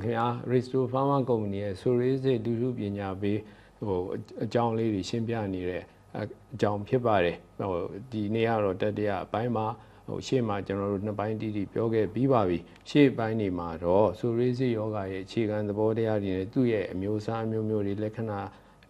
ခင်ဗျာ Risto Pharma Company ရဲ့ Psoriasis လူထုပညာပေးအကြောင်းလေးတွေရှင်းပြနေတဲ့အကြောင်းဖြစ်ပါတယ်ဒီနေ့ကတော့တတိယအပိုင်းမှာရှေ့မှာကျွန်တော်တို့နှစ်ပိုင်းတိတိပြောခဲ့ပြီးပါပြီရှေ့ပိုင်းတွေမှာတော့ Psoriasis ယောဂရဲ့အခြေခံသဘောတရားတွေနဲ့သူ့ရဲ့အမျိုးအစားအမျိုးမျိုးတွေလက္ခဏာ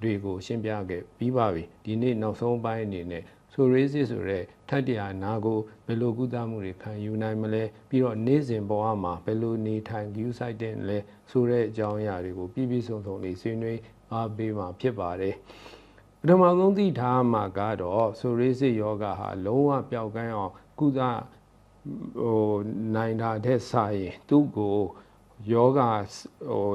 တွေကိုရှင်းပြခဲ့ပြီးပါပြီဒီနေ့နောက်ဆုံးပိုင်းအနေနဲ့Psoriasis ဆိုတဲ့ထပ်တရားနာကိုဘယ်လိုကုသမှုတွေခံယူနိုင်မလဲပြီးတော့နေ့စဉ်ဘဝမှာဘယ်လိုနေထိုင်ဂရုစိုက်တဲ့လဲဆိုတဲ့အကြောင်းအရာတွေကိုပြည့်ပြည့်စုံစုံလေးဆွေးနွေးအားပေးမှာဖြစ်ပါတယ်ပထမဆုံးသိထားမှာကတော့ Psoriasis ယောဂဟာလုံးဝပျောက်ကန်းအောင်ကုသနိုင်တာတဲ့ဆိုင်သူ့ကိုယောဂ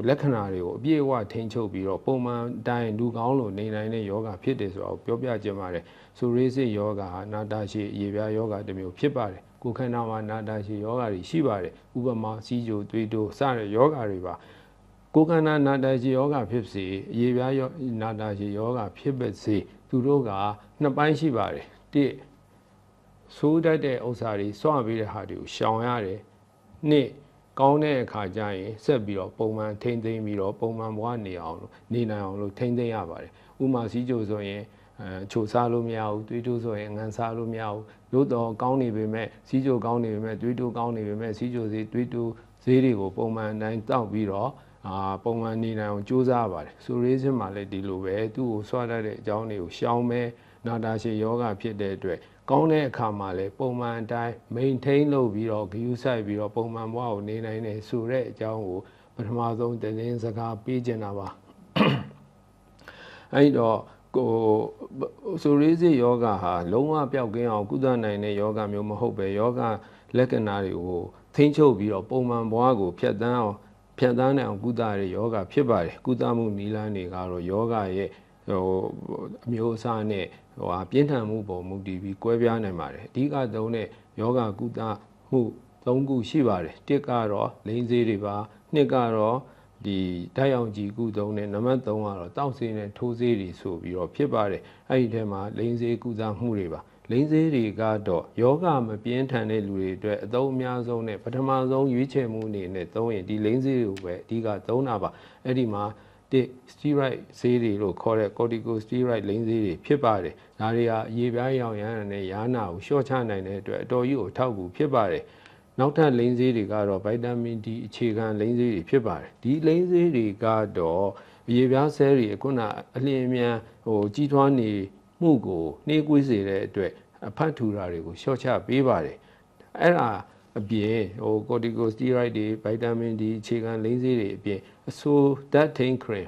လက္ခဏာတွေကိုအပြည့်အဝထိန်းချုပ်ပြီးတော့ပုံမှန်တိုင်းလူကောင်းလိုနေနိုင်တဲ့ယောဂဖြစ်တယ်ဆိုတော့ပြောပြခြင်းပါတယ်Psoriasis ယောဂဟာနာတာရှည်အရေပြားယောဂတစ်မျိုးဖြစ်ပါတယ်ကိုယ်ခန္ဓာမှာနာတာရှည်ယောဂတွေရှိပါတယ်ဥပမာစီးကျိုသွေးတိုးစတဲ့ယောဂတွေပါကိုယ်ခန္ဓာနာတာရှည်ယောဂဖြစ်စေအရေပြားနာတာရှည်ယောဂဖြစ်ပါစေသူတို့ကနှစ်ပိုင်းရှိပါတယ်တစ်ဆိုးတတ်တဲ့ဥစ္စာတွေစွန့်ပေးတဲ့ဟာတွေကိုရှောင်ရတယ်နှစ်ကောင်းတဲ့အခါကျရင်ဆက်ပြီးတော့ပုံမှန်ထိမ့်သိမ်းပြီးတော့ပုံမှန်ဘဝနေနိုင်အောင်လို့ထိမ့်သိမ်းရပါတယ်ဥမာစီးကျိုဆိုရင်ချိုစားလို့မရဘူးသွေးတိုးဆိုရင်ငန်စားလို့မရဘူးလို့တော့ကောင်းနေပေမဲ့စီးကျိုကောင်းနေပေမဲ့သွေးတိုးကောင်းနေပေမဲ့စီးကျိုစေးသွေးတိုးဈေးတွေကိုပုံမှန်တိုင်းတောက်ပြီးတော့ပုံမှန်နေနိုင်အောင်ကြိုးစားပါတယ်Psoriasisမှာလည်းဒီလိုပဲသူ့ကိုဆွားတတ်တဲ့အကြောင်းတွေကိုရှောင်မဲနာတာရှည်ယောဂဖြစ်တဲ့အတွက်ကောင်းတဲ့အခါမှာလည်းပုံမှန်တိုင်း maintain လုပ်ပြီးတော့ဂရုစိုက်ပြီးတော့ပုံမှန်ဘဝကိုနေနိုင်တယ်ဆိုတဲ့အကြောင်းကိုပထမဆုံးသတင်းစကားပေးချင်တာပါအဲ့တော့Psoriasis ယောဂဟာလုံးဝပျောက်ကင်းအောင်ကုသနိုင်တဲ့ယောဂမျိုးမဟုတ်ပဲယောဂလက္ခဏာတွေကိုထိန်းချုပ်ပြီးတော့ပုံမှန်ဘဝကိုဖြတ်သန်းနိုင်အောင်ကုသတဲ့ယောဂဖြစ်ပါတယ်ကုသမှုနည်းလမ်းတွေကတော့ယောဂရဲ့အမျိုးအစားနဲ့ပြင်းထန်မှုပုံမူတည်ပြီးကွဲပြားနိုင်ပါတယ်အဓိကသုံးတဲ့ယောဂကုသမှု၃ခုရှိပါတယ်တစ်ကတော့လိန်ဆေးတွေပါနှစ်ကတော့ဒီဓာတ်ရောင်ခြည်ကုသုံးတဲ့နံပါတ်3ကတော့တောက်ဆေးနဲ့ထိုးဆေးတွေဆိုပြီးတော့ဖြစ်ပါတယ်အဲ့ဒီထဲမှာလိန်ဆေးကုသမှုတွေပါလိန်ဆေးတွေကတော့ယောဂမပြင်းထန်တဲ့လူတွေအတွက်အသုံးအများဆုံးနဲ့ပထမဆုံးရွေးချယ်မှုအနေနဲ့သုံးရင်ဒီလိန်ဆေးတွေကိုပဲအဓိကသုံးတာပါအဲ့ဒီမှာsteroid ဆေးတွေလို့ခေါ်တဲ့ corticosteroid လိန်ဆေးတွေဖြစ်ပါတယ်ဒါတွေဟာအရေပြားရောင်ရမ်းတဲ့ယာနာကိုလျှော့ချနိုင်တဲ့အတွက်အတော်ကြီးကိုထောက်ကူဖြစ်ပါတယ်နောက်ထပ်လိန်ဆေးတွေကတော့ဗိုက်တာမင် D အခြေခံလိန်ဆေးတွေဖြစ်ပါတယ်ဒီလိန်ဆေးတွေကတော့အရေပြားဆဲတွေခုနအလျင်အမြန်ကြီးထွားနေမှုကိုနှေးကွေးစေတဲ့အတွက်အဖတ်ထူတာတွေကိုလျှော့ချပေးပါတယ်အဲ့ဒါအပြင်corticosteroid တွေဗိုက်တာမင် D အခြေခံလိန်ဆေးတွေအပြင်အဆိုးဓာတ်ထိန်း cream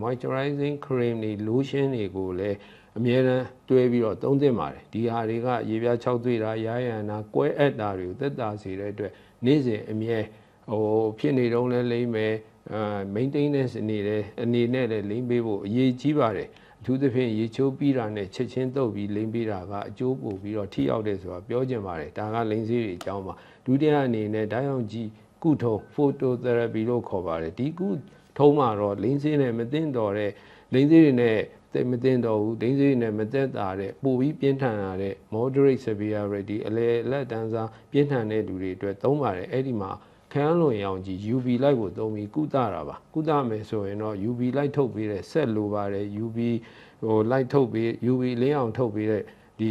moisturizing cream တွေ lotion တွေကိုလည်းအမြဲတမ်းတွဲပြီးတော့သုံးသင့်ပါတယ်ဒီဟာတွေကရေပြား6သွေးတာရာရန်တာကွဲအပ်တာတွေကိုသက်သာစေတဲ့အတွက်နေ့စဉ်အမြဲဖြစ်နေတော့လဲလိမ့်မယ်maintenance အနေနဲ့လည်းလိမ့်ပေးဖို့အရေးကြီးပါတယ်အထူးသဖြင့်ရေချိုးပြီးတာနဲ့ချက်ချင်းတုပ်ပြီးလိမ့်ပေးတာကအကျိုးပိုပြီးတော့ထိရောက်တယ်ဆိုတာပြောချင်ပါတယ်ဒါကလိမ့်ဆေးတွေအကြောင်းပါဒုတိယအနေနဲ့ဓာတ်ရောင်ခြည်ကုထုံး phototherapy လို့ခေါ်ပါတယ်ဒီကုထုံးမှာတော့လိမ့်ဆေးနဲ့မသိတော့တဲ့လိမ့်ဆေးတွေနဲ့မသိတော့ဘူးလိမ့်ဆေးတွေနဲ့မသက်တာတဲ့ပိုပြီးပြင်းထန်လာတဲ့ moderate severity အလက်တန်းစားပြင်းထန်တဲ့လူတွေအတွက်သုံးပါတယ်အဲ့ဒီမှာခန်းလွန်ရောင်ခြည် UV light ကိုသုံးပြီးကုသတာပါကုသမယ်ဆိုရင်တော့ UV light ထုတ်ပေးတဲ့ဆက်လိုပါတယ် UV light ထုတ်ပေး UV လင်းအောင်ထုတ်ပေးတဲ့ဒီ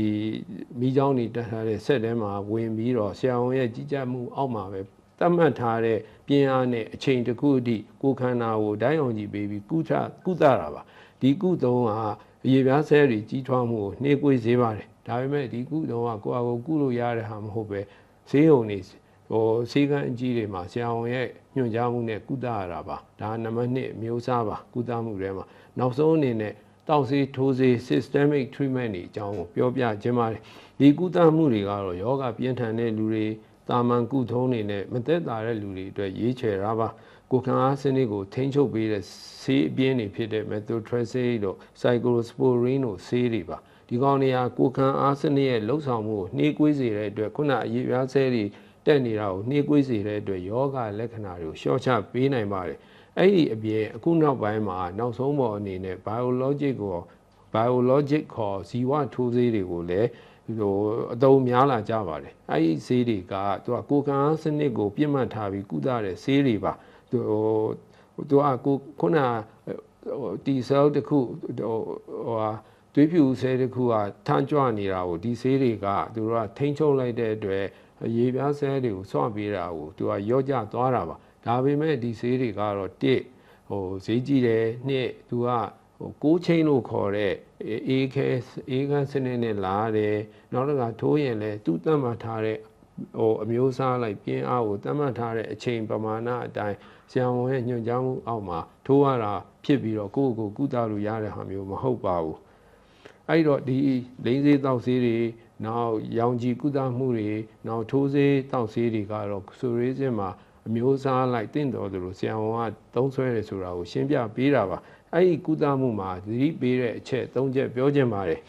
မိချောင်းတွေတက်ထားတဲ့ဆက်ထဲမှာဝင်ပြီးတော့ဆရာဝန်ရဲ့ကြီးကြပ်မှုအောက်မှာပဲသတ်မှတ်ထားတဲ့ပြင်းအားနဲ့အချိန်တစ်ခုအထိကိုယ်ခန္ဓာကိုဓာတ်ရောင်ခြည်ပေးပြီးကုသတာပါဒီကုသုံးကအရေပြားဆဲတွေကြီးထွားမှုကိုနှေးကွေးစေပါတယ်ဒါပေမဲ့ဒီကုသုံးကကိုယ့်အကိုကုလို့ရတဲ့ဟာမဟုတ်ပဲဆေးရုံတွေဆေးကန်းအကြီးတွေမှာဆရာဝန်ရဲ့ညွှန်ကြားမှုနဲ့ကုသရတာပါဒါနံပါတ်1မျိုးစားပါကုသမှုတွေမှာနောက်ဆုံးအနေနဲ့တောက်ဆေးထိုးဆေး systemic treatment တွေအကြောင်းကိုပြောပြခြင်းပါတယ်ဒီကုသမှုတွေကတော့ယောဂပြင်းထန်တဲ့လူတွေတာမန်ကုထုံးတွေနဲ့မသက်သာတဲ့လူတွေအတွက်ရေးချယ်တာပါကိုယ်ခံအားစနစ်ကိုထိန်းချုပ်ပေးတဲ့ဆေးအပြင်းတွေဖြစ်တဲ့ methotrexate တို့ cyclosporine တို့ဆေးတွေပါဒီကောင်တွေကကိုယ်ခံအားစနစ်ရဲ့လှုပ်ဆောင်မှုကိုနှေးကွေးစေတဲ့အတွက်ခုနအရေပြားဆဲတွေတက်နေတာကိုနှေးကွေးစေတဲ့အတွက်ယောဂလက္ခဏာတွေကိုလျှော့ချပေးနိုင်ပါတယ်အဲ့ဒီအပြင်အခုနောက်ပိုင်းမှာနောက်ဆုံးပေါ်အနေနဲ့ biologic ခေါ်ဇီဝထိုးဆေးတွေကိုလည်းအသုံးများလာကြပါတယ်အဲ့ဒီဆေးတွေကသူကကိုယ်ခံအားစနစ်ကိုပြစ်မှတ်ထားပြီးကုသတဲ့ဆေးတွေပါသူ သူကခုနတီဆဲလ်တစ်ခုသွေးဖြူဆဲတစ်ခုကထမ်းကြွနေတာကိုဒီဆေးတွေကသူတို့ကထိန်းချုပ်လိုက်တဲ့အတွက်ရေပြားဆဲတွေကိုဆွပေးတာကိုသူကရော့ကျသွားတာပါဒါပေမဲ့ဒီဆေးတွေကတော့ဈေးကြီးတယ်နှစ်သူကကိုးချင်းလို့ခေါ်တဲ့အေးခန်းစနစ်နဲ့လာတယ်နောက်တစ်ခါထိုးရင်လည်းသူ့တတ်မှတ်ထားတဲ့အမျိုးအစားလိုက်ပြင်းအားကိုတတ်မှတ်ထားတဲ့အချိန်ပမာဏအတိုင်းဆရာဝန်ရဲ့ညွှန်ကြားမှုအောက်မှာထိုးရတာဖြစ်ပြီးတော့ကိုယ့်ကိုယ်ကုသလို့ရတဲ့ဟာမျိုးမဟုတ်ပါဘူးအဲ့တော့ဒီလိန်ဆေးတောက်ဆေးတွေနောက်ရောင်ခြည်ကုသမှုတွေနောက်ထိုးဆေးတောက်ဆေးတွေကတော့ဆိုရေးစင်မှာအမျိုးအစားလိုက်တင့်တော်သူလို့ဆရာဝန်ကသုံးဆွဲတယ်ဆိုတာကိုရှင်းပြပေးတာပါအဲ့ဒီကုသမှုမှာသတိပေးတဲ့အချက်၃ချက်ပြောချင်ပါတယ်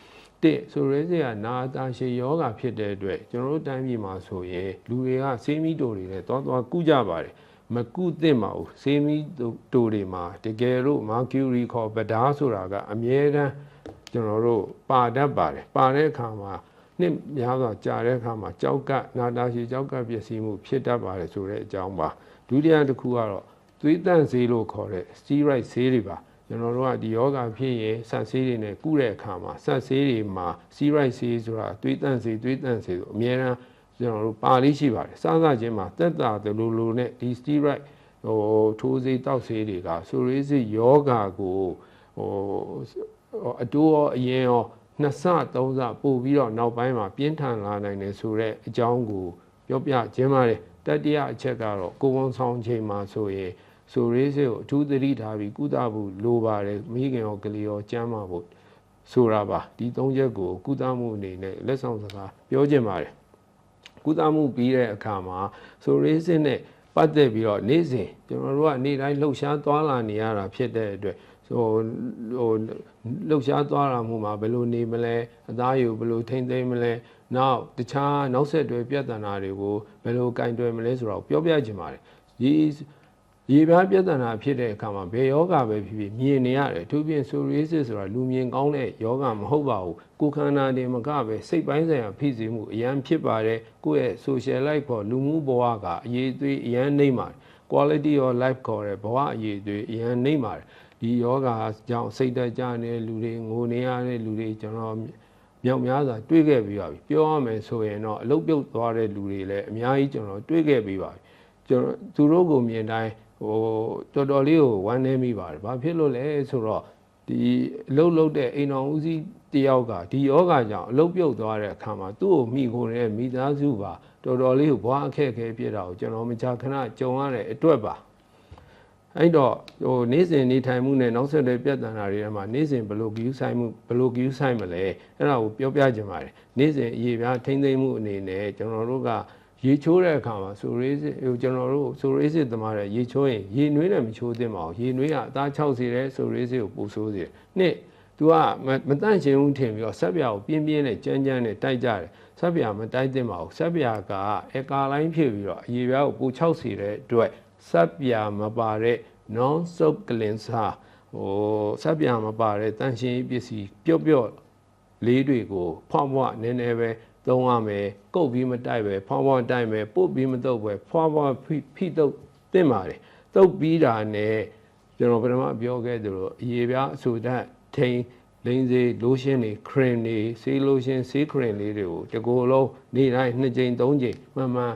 ဆိုရဲစရာနာတာရှည်ယောဂဖြစ်တဲ့အတွက်ကျွန်တော်တို့တိုင်းပြည်မှာဆိုရင်လူတွေကဆေးမီတိုတွေနဲ့သွားကုကြပါတယ်မကုသင့်ပါဘူးဆေးမီတိုတွေမှာတကယ်လို့ mercury ခေါ်ဗဒါဆိုတာကအမြဲတမ်းကျွန်တော်တို့ပါတတ်ပါတယ်ပါတဲ့အခါမှာနှစ်များစွာကြာတဲ့အခါမှာကြောက်ကနာတာရှည်ကြောက်ကပျက်စီးမှုဖြစ်တတ်ပါတယ်ဆိုတဲ့အကြောင်းပါဒုတိယတစ်ခုကတော့သွေးတန့်ဆေးလို့ခေါ်တဲ့ steroid ဆေးတွေပါကျွန်တော်တို့ကဒီယောဂဖြစ်ရင်ဆက်ဆေးတွေနဲ့ကုတဲ့အခါမှာဆက်ဆေးတွေမှာ steroid ဆေးဆိုတာသွေးတန့်ဆေးဆိုအများအားကျွန်တော်တို့ပါလေးရှိပါတယ်စားစားခြင်းမှာတက်တာတလူလူနဲ့ဒီ steroid ထိုးဆေးတောက်ဆေးတွေကဆိုရေးစစ်ယောဂကိုအတိုးရောအရင်ရောနှစ်ဆသုံးဆပို့ပြီးတော့နောက်ပိုင်းမှာပြင်းထန်လာနိုင်တယ်ဆိုတဲ့အကြောင်းကိုပြောပြခြင်းပါတယ်တတိယအချက်ကတော့ကိုယ်ဝန်ဆောင်ချိန်မှာဆိုရင်ဆိုရေးစစ်ကိုအထူးသတိထားပြီးကုသဖို့လိုပါတယ်မိခင်ရောကလေးရောကျန်းမာဖို့ဆိုတာပါဒီ၃ချက်ကိုကုသမှုအနေနဲ့လက်ဆောင်စကားပြောချင်ပါတယ်ကုသမှုပြီးတဲ့အခါမှာဆိုရေးစစ်နဲ့ပတ်သက်ပြီးတော့နေ့စဉ်ကျွန်တော်တို့ကနေ့တိုင်းလှုပ်ရှားသွားလာနေရတာဖြစ်တဲ့အတွက်လှုပ်ရှားသွားလာမှုမှာဘယ်လိုနေမလဲအသားရည်ဘယ်လိုထိမ့်သိမ်းမလဲနောက်တခြားနောက်ဆက်တွဲပြဿနာတွေကိုဘယ်လိုကင်တွယ်မလဲဆိုတော့ပြောပြချင်ပါတယ်ရေပြားပြဿနာဖြစ်တဲ့အခါမှာဘယ်ယောဂပဲဖြစ်ဖြစ်မြင်နေရတယ်အထူးဖြင့်ဆိုရီစစ်ဆိုတာလူမြင်ကောင်းတဲ့ယောဂမဟုတ်ပါဘူးကိုယ်ခန္ဓာတင်မကပဲစိတ်ပိုင်းဆိုင်ရာဖိစီးမှုအရန်ဖြစ်ပါတယ်ကိုယ့်ရဲ့ social life ပေါ်လူမှုဘဝကအရေးအသွေးအရန်နှိမ့်ပါတယ် quality of life ခေါ်တဲ့ဘဝအရေးအသွေးအရန်နှိမ့်ပါတယ်ဒီယောဂကြောင့်စိတ်တက်ကြတဲ့လူတွေငိုနေရတဲ့လူတွေကျွန်တော်မြောက်များစွာတွေ့ခဲ့ပြီးပါပြီပြောရမယ်ဆိုရင်တော့အလုတ်ပြုတ်သွားတဲ့လူတွေလည်းအများကြီးကျွန်တော်တွေ့ခဲ့ပြီးပါပြီကျွန်တော်သူတို့ကိုမြင်တိုင်းတော်တော်လေးကိုဝမ်းနည်းမိပါတယ်ဘာဖြစ်လို့လဲဆိုတော့ဒီအလုတ်လုတ်တဲ့အိမ်တော်ဦးစီးတယောက်ကဒီယောဂကြောင့်အလုတ်ပြုတ်သွားတဲ့အခါမှာသူ့ကိုမိခိုးတဲ့မိသားစုပါတော်တော်လေးကိုဘွားအခက်အခဲဖြစ်တာကိုကျွန်တော်မကြာခဏကြုံရတဲ့အတွက်ပါအဲ့တော့နေ့စဉ်နေထိုင်မှုနဲ့နောက်ဆက်တွဲပြဿနာတွေထဲမှာနေ့စဉ်ဘယ်လိုဂရုစိုက်မလဲအဲ့ဒါကိုပြောပြချင်ပါတယ်နေ့စဉ်အရေးပြားထိမ့်သိမ်းမှုအနေနဲ့ကျွန်တော်တို့ကရေချိုးတဲ့အခါမှာဆိုရေးစစ်ကျွန်တော်တို့ဆိုရေးစစ်သမားတဲ့ရေချိုးရင်ရေနွေးနဲ့မချိုးသင့်ပါဘူးရေနွေးကအသား၆စီတဲ့ဆိုရေးစစ်ကိုပူဆိုးစေတယ်နှစ်သူကမတန့်ရှင်းဘူးထင်ပြီးတော့ဆက်ပြာကိုပြင်းနဲ့ကြမ်းနဲ့တိုက်ကြတယ်ဆက်ပြာမတိုက်သင့်ပါဘူးဆက်ပြာကအကာလိုင်းဖြစ်ပြီးတော့အရေပြားကိုပူ၆စီတဲ့အတွက်ဆက်ပြာမပါတဲ့ non soap cleanser ဆက်ပြာမပါတဲ့တန့်ရှင်းပစ္စည်းပျော့လေးတွေကိုဖွားနည်းနည်းပဲသုံးရမယ်ကုတ်ပြီးမတိုက်ပဲဖွားတိုက်မယ်ပုတ်ပြီးမတုပ်ပဲဖွားဖိတုပ်သင့်ပါတယ်တုပ်ပြီးတာနဲ့ကျွန်တော်ပထမပြောခဲ့သလိုအရေပြားအဆူဓာတ်ထိန်လိန်စေးလိုရှင်တွေခရင်တွေဆေးလိုရှင်ဆေးခရင်လေးတွေကိုတကူလုံးနေ့တိုင်း2ကြိမ်3ကြိမ်မှန်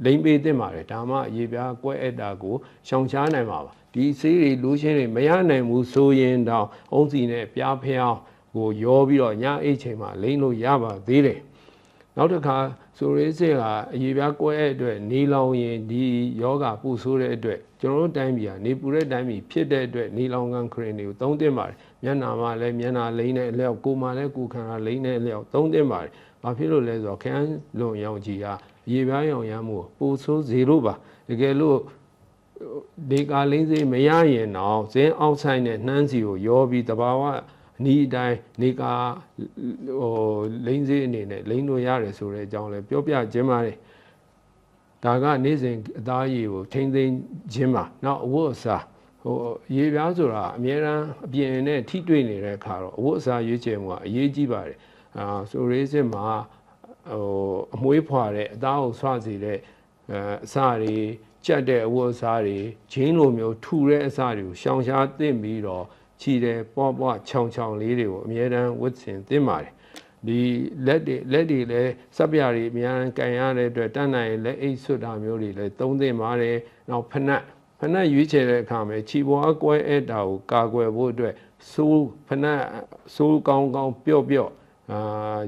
လိန်ပေးသင့်ပါတယ်ဒါမှအရေပြားကွဲအပ်တာကိုရှောင်ရှားနိုင်မှာပါဒီဆေးတွေလိုရှင်တွေမရနိုင်ဘူးဆိုရင်တော့အုံးစီနဲ့ပြားဖျောင်းကိုရောပြီးတော့ညအိတ်ချိန်မှာလိန်လို့ရပါသေးတယ်နောက်တစ်ခါဆိုရေးစစ်ကအရေပြားကွဲတဲ့အတွက်နေလောင်ရင်ဒီယောဂပူဆိုးတဲ့အတွက်ကျွန်တော်တို့တိုင်းပြည်ကနေပူတဲ့တိုင်းပြည်ဖြစ်တဲ့အတွက်နေလောင်ကန်ခရင်တွေကိုသုံးသင့်ပါတယ်မျက်နှာမှာလည်းမျက်နှာလိမ့်တဲ့အလျောက်ကိုယ်မှာလည်းကိုယ်ခန္ဓာလိမ့်တဲ့အလျောက်သုံးသင့်ပါတယ်ဘာဖြစ်လို့လဲဆိုတော့ခန်းလွန်ရောင်ကြီးကအရေပြားရောင်ရမ်းမှုပူဆိုး0ပါတကယ်လို့ဒီကာလိမ့်စေးမရရင်တော့ဇင်းအောက်ဆိုင်နဲ့နှမ်းစီကိုရောပြီးတဘာဝနီးတိုင်းနေကာလိမ့်စေးအနေနဲ့လိမ့်လို့ရတယ်ဆိုတဲ့အကြောင်းလည်းပြောပြခြင်းပါတယ်ဒါကနေ့စဉ်အသားရည်ကိုထိမ့်သိမ်းခြင်းပါနောက်အဝတ်အစားရေပြားဆိုတာအများအားအပြင်နဲ့ထိတွေ့နေတဲ့အခါတော့အဝတ်အစားရွေးချယ်မှုကအရေးကြီးပါတယ်ဆိုရေးစစ်မှာအမွှေးဖွာတဲ့အသားကိုဆွစေတဲ့အစတွေ ကြက်တဲ့အဝတ်အစားတွေဂျင်းလိုမျိုးထူတဲ့အစားတွေကိုရှောင်ရှားသင့်ပြီးတော့ခြိတဲ့ပွားပွားချောင်ချောင်လေးတွေကိုအမြဲတမ်းဝတ်ဆင်သင့်ပါတယ်ဒီလက်တွေလည်းစပ်ပြာတွေအများကြီးကန်ရတဲ့အတွက်တန်းနိုင်လက်အိတ်ဆွတ်တာမျိုးတွေလည်းသုံးသင့်ပါတယ်နောက်ဖနက်ရွေးချယ်တဲ့အခါမှာခြိပွားကွဲအဲ့တာကိုကာကွယ်ဖို့အတွက်ဖနက်ဆိုးကောင်းပျော့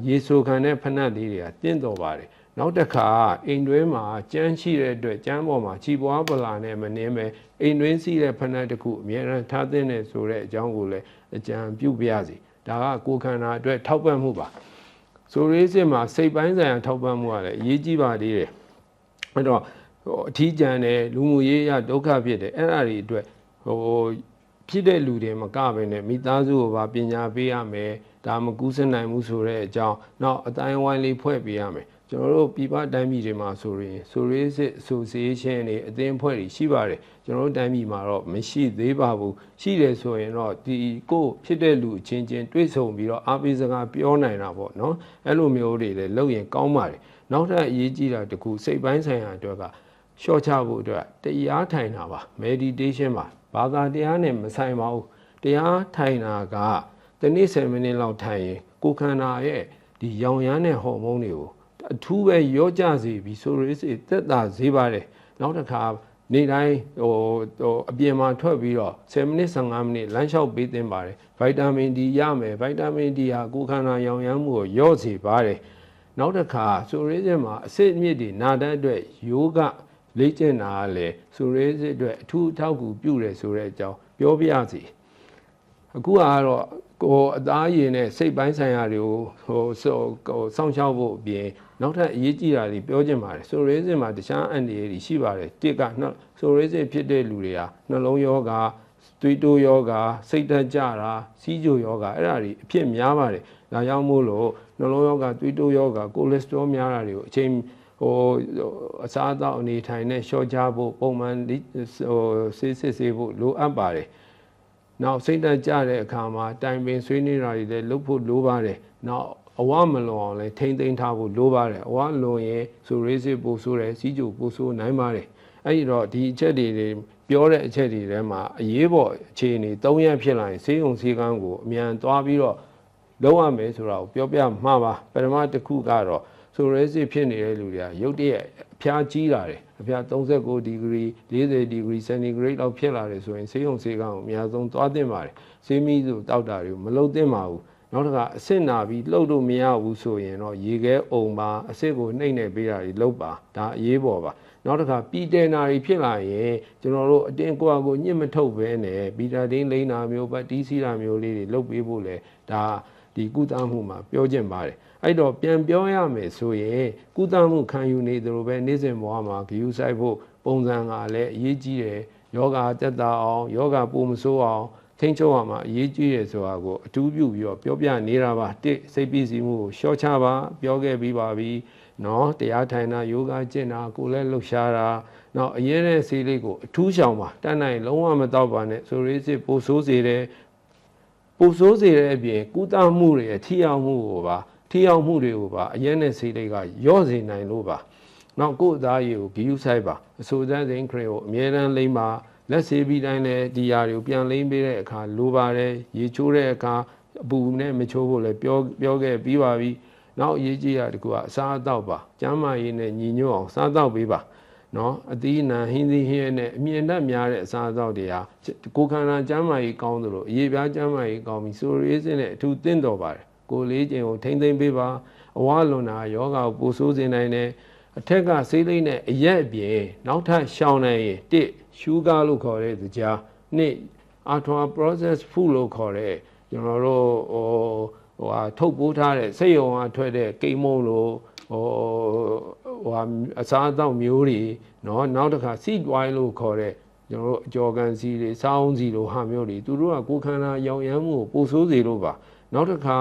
ရေဆိုခံတဲ့ဖနက်လေးတွေကတင့်တော်ပါတယ်နောက်တစ်ခါအိမ်တွင်းမှာကြမ်းရှိတဲ့အတွက်ကြမ်းပေါ်မှာခြိပွားပလာနဲ့မနှင်းပဲအိမ်တွင်းစီးတဲ့ဖနက်တစ်ခုအများအားထားသင့်တယ်ဆိုတဲ့အကြောင်းကိုလည်းအကြံပြုပြရစီဒါကကိုယ်ခန္ဓာအတွက်ထောက်ပံ့မှုပါဆိုရေးစစ်မှာစိတ်ပိုင်းဆိုင်ရာထောက်ပံ့မှုကလည်းအရေးကြီးပါသေးတယ်အဲ့တော့အထီးကျန်တယ်လူမှုရေးရဒုက္ခဖြစ်တယ်အဲ့ဒါတွေအတွက်ဖြစ်တဲ့လူတွေမကပဲနဲ့မိသားစုကိုပါပညာပေးရမယ်ဒါမကူးစက်နိုင်ဘူးဆိုတဲ့အကြောင်းနောက်အတိုင်းဝိုင်းလေးဖွဲ့ပေးရမယ်ကျွန်တော်တို့ပြည်ပတိုင်းပြည်တွေမှာဆိုရင်ဆိုရေးစစ် association တွေအသင်းအဖွဲ့တွေရှိပါတယ်ကျွန်တော်တို့တိုင်းပြည်မှာတော့မရှိသေးပါဘူးရှိတယ်ဆိုရင်တော့ဒီကိုဖြစ်တဲ့လူချင်းတွေ့ဆုံပြီးတော့အားပေးစကားပြောနိုင်တာပေါ့နော်အဲ့လိုမျိုးတွေလည်းလုပ်ရင်ကောင်းပါတယ်နောက်ထပ်အရေးကြီးတာတခုစိတ်ပိုင်းဆိုင်ရာအတွက်ကရှော့ချဖို့အတွက်တရားထိုင်တာပါ meditation ပါဘာသာတရားနဲ့မဆိုင်ပါဘူးတရားထိုင်တာကတနေ့10မိနစ်လောက်ထိုင်ရင်ကိုယ်ခန္ဓာရဲ့ဒီရောင်ရမ်းတဲ့ဟော်မုန်းတွေကိုအထူးပဲရောကြစေပြီးဆိုရစေသက်သာစေပါတယ်နောက်တစ်ခါနေ့တိုင်းအပြင်မှာထွက်ပြီးတော့10မိနစ်15မိနစ်လမ်းလျှောက်ပေးသင့်ပါတယ်ဗိုက်တာမင်ဒီရမယ်ဗိုက်တာမင်ဒီဟာကိုယ်ခန္ဓာရောင်ရမ်းမှုကိုရော့စေပါတယ်နောက်တစ်ခါဆိုရစေမှာအစစ်အမြစ်တွေနာတဲ့အတွက်ယောဂလေ့ကျင့်တာကလည်းဆိုရစေအတွက်အထူးအထောက်အကူပြုတယ်ဆိုတဲ့အကြောင်းပြောပြရစီအခုကတော့ကိုအသားရည်နဲ့စိတ်ပိုင်းဆိုင်ရာတွေကိုစောင့်ရှောက်ဖို့အပြင်နောက်ထပ်အရေးကြီးတာတွေပြောချင်ပါတယ်ဆိုရဲစစ်မှာတခြားအန်ဒီတွေရှိပါတယ်တစ်ကဆိုရဲစစ်ဖြစ်တဲ့လူတွေဟာနှလုံးယောဂသွေးတိုးယောဂစိတ်ဓာတ်ကျတာစီးကြိုယောဂအဲ့ဒါတွေအဖြစ်များပါတယ်ဒါကြောင့်မို့လို့နှလုံးယောဂသွေးတိုးယောဂကိုလက်စထရောများတာတွေကိုအချိန်အစားအသောက်အနေထိုင်နဲ့ရှော့ချဖို့ပုံမှန်ဆေးစစ်ဖို့လိုအပ်ပါတယ်နောက်စိတ်ဓာတ်ကျတဲ့အခါမှာတိုင်ပင်ဆွေးနွေးတာတွေလည်းလုပ်ဖို့လိုပါတယ်နောက်အဝမလွန်အောင်လည်းထိမ့်သိမ်းထားဖို့လိုပါတယ်အဝလွန်ရင်ဆိုရေးစစ်ပို့ဆိုးတယ်စီးကြိုပို့ဆိုးနိုင်ပါတယ်အဲ့ဒီတော့ဒီအချက်တွေပြောတဲ့အချက်တွေထဲမှာအရေးပေါ်အခြေအနေ၃ရက်ဖြစ်လာရင်ဆေးရုံဆေးကန်းကိုအမြန်သွားပြီးတော့လုပ်ရမယ်ဆိုတာကိုပြောပြမှာပါပထမတစ်ခုကတော့ဆိုရဲစစ်ဖြစ်နေတဲ့လူတွေကရုတ်တရက်အဖျားကြီးလာတယ်အဖျား39ဒီဂရီ40ဒီဂရီစင်တီဂရိတ်လောက်ဖြစ်လာတယ်ဆိုရင်ဆေးရုံဆေးကန်းကိုအများဆုံးသွားသင့်ပါတယ်ဆေးမီးစုတောက်တာတွေကိုမလုပ်သင့်ပါဘူးနောက်တစ်ခါအဆစ်နာပြီးလှုပ်လို့မရဘူးဆိုရင်တော့ရေခဲအုံပါအဆစ်ကိုနှိမ့်နေပေးတာတွေလုပ်ပါဒါအရေးပေါ်ပါနောက်တစ်ခါပြည်တယ်နာတွေဖြစ်လာရင်ကျွန်တော်တို့အတင်းကိုညှစ်မထုတ်ဘဲနဲ့ဘီတာတင်းလိမ့်တာမျိုးပတ်တီးစီတာမျိုးလေးတွေလုပ်ပေးဖို့လေဒါဒီကုသမှုမှာပြောကျင်ပါတယ်အဲ့တော့ပြန်ပြောရမယ်ဆိုရင်ကုသမှုခံယူနေသလိုပဲနေ့စဉ်ဘဝမှာဂရုစိုက်ဖို့ပုံစံကလည်းအရေးကြီးတယ်ယောဂတက်တာအောင်ယောဂပိုမဆိုးအောင်ထိန်းချုပ်ရမှာအရေးကြီးတယ်ဆိုတာကိုအထူးပြုပြီးတော့ပြောပြနေတာပါတစ်စိတ်ပစ္စည်းမှုကိုရှော့ချပါပြောခဲ့ပြီးပါပြီနော်တရားထိုင်တာယောဂကျင့်တာကိုယ်လည်းလှုပ်ရှားတာနောက်အရေးတဲ့ဆေးလေးကိုအထူးရှောင်ပါတတ်နိုင်လုံးဝမတော့ပါနဲ့ဆိုရေးစစ်ပိုဆိုးစေတယ်ပိုဆိုးစေတဲ့အပြင်ကုသမှုတွေထိရောက်မှုတွေကိုပါအရေးနဲ့ဆေးလေးကရော့စေနိုင်လို့ပါနောက်ကိုယ်သားရည်ကိုဂရုစိုက်ပါအဆိုစမ်းစိန်ခရင်ကိုအမြဲတမ်းလိမ့်ပါလက်ဆေးပြီးတိုင်းလည်းဒီຢာတွေကိုပြန်လိမ့်ပေးတဲ့အခါလိုပါတယ်ရေချိုးတဲ့အခါအပူနဲ့မချိုးဖို့လည်းပြောခဲ့ပြီးပါပြီနောက်အရေးကြီးတာတကူကအစားအသောက်ပါကျန်းမာရေးနဲ့ညီညွတ်အောင်စားသောက်ပေးပါနော်အသီးအနှံဟင်းသီးဟင်းနဲ့အမြင့်တက်များတဲ့အစားအသောက်တွေဟာကိုယ်ခန္ဓာကျန်းမာရေးကောင်းသလိုအရေးပြားကျန်းမာရေးကောင်းပြီးဆိုရေးစင်းနဲ့အထူးသင့်တော်ပါတယ်ကိုယ်လေးခြင်းကိုထိမ့်သိမ့်ပေးပါအဝလွန်တာယောဂကိုပိုဆိုးစေနိုင်တယ်အထက်ကဆေးလိမ့်နဲ့အရက်အပြင်နောက်ထပ်ရှောင်နိုင်ရင်တစ်ရှူဂါလို့ခေါ်တဲ့ကြားနှစ်ultra processed food လို့ခေါ်တဲ့ကျွန်တော်တို့ထုတ်ပိုးထားတဲ့စိတ်ရုံကထွက်တဲ့ကိမုံလို့အစားအသောက်မျိုးတွေနော်နောက်တစ်ခါ seed oil လို့ခေါ်တဲ့ကျွန်တော်တို့အကြော်ကန်စီတွေစောင်းစီလိုဟာမျိုးတွေသူတို့ကကိုယ်ခန္ဓာရောင်ရမ်းမှုကိုပိုဆိုးစေလို့ပါနောက်တစ်ခါ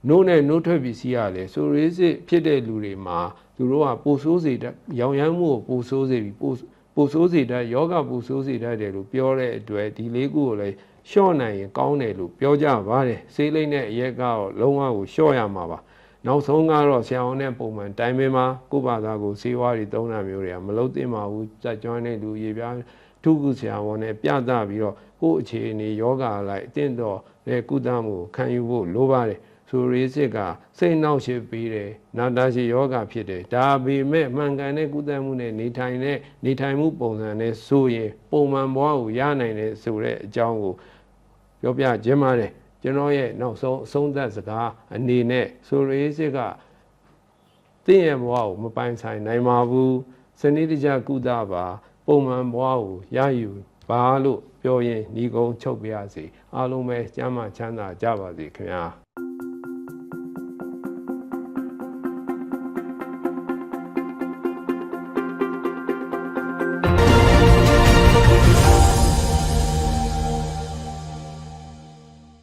နို့နဲ့နို့ထွက်ပစ္စည်းရလေဆိုရေးစစ်ဖြစ်တဲ့လူတွေမှာသူတို့ကပိုဆိုးစေတဲ့ရောင်ရမ်းမှုကိုပိုဆိုးစေပြီးပိုဆိုးစေတဲ့ယောဂပိုဆိုးစေတတ်တယ်လို့ပြောတဲ့အတွက်ဒီလေးခုကိုလည်းလျှော့နိုင်ရင်ကောင်းတယ်လို့ပြောကြပါတယ်ဆေးလိမ့်နဲ့အရက်ကတော့လုံးဝကိုလျှော့ရမှာပါ နောက်ဆုံးကတော့ဆရာဝန်နဲ့ပုံမှန်တိုင်းပင်မှာကိုယ့်ဘာသာကိုစေဝါးတွေသုံးတာမျိုးတွေကမလုပ်သင့်ပါဘူးစက်ကျွမ်းတဲ့လူရေပြားထုကုဆရာဝန်နဲ့ပြသပြီးတော့ကိုယ့်အခြေအနေယောဂလိုက်အင့်တော်တဲ့ကုသမှုခံယူဖို့လိုပါတယ်ဆိုရေးစစ်ကစိတ်နှောက်ယှက်ပြီးတယ်နာတာရှည်ယောဂဖြစ်တယ်ဒါပေမဲ့မှန်ကန်တဲ့ကုသမှုနဲ့နေထိုင်မှုပုံစံနဲ့ဆိုရင်ပုံမှန်ဘဝကိုရနိုင်တယ်ဆိုတဲ့အကြောင်းကိုပြောပြခြင်းပါတယ်ကျွန်တော်ရဲ့နောက်ဆုံးအဆုံးသတ်စကားအနေနဲ့ဆိုရေးစစ်ကတင့်ရဲ့ဘဝကိုမပိုင်ဆိုင်နိုင်ပါဘူးစနစ်တကျကုသပါပုံမှန်ဘဝကိုရယူပါလို့ပြောရင်ညီကုန်းချုပ်ပြရစီအားလုံးပဲကျမ်းမာချမ်းသာကြပါစေခင်ဗျာ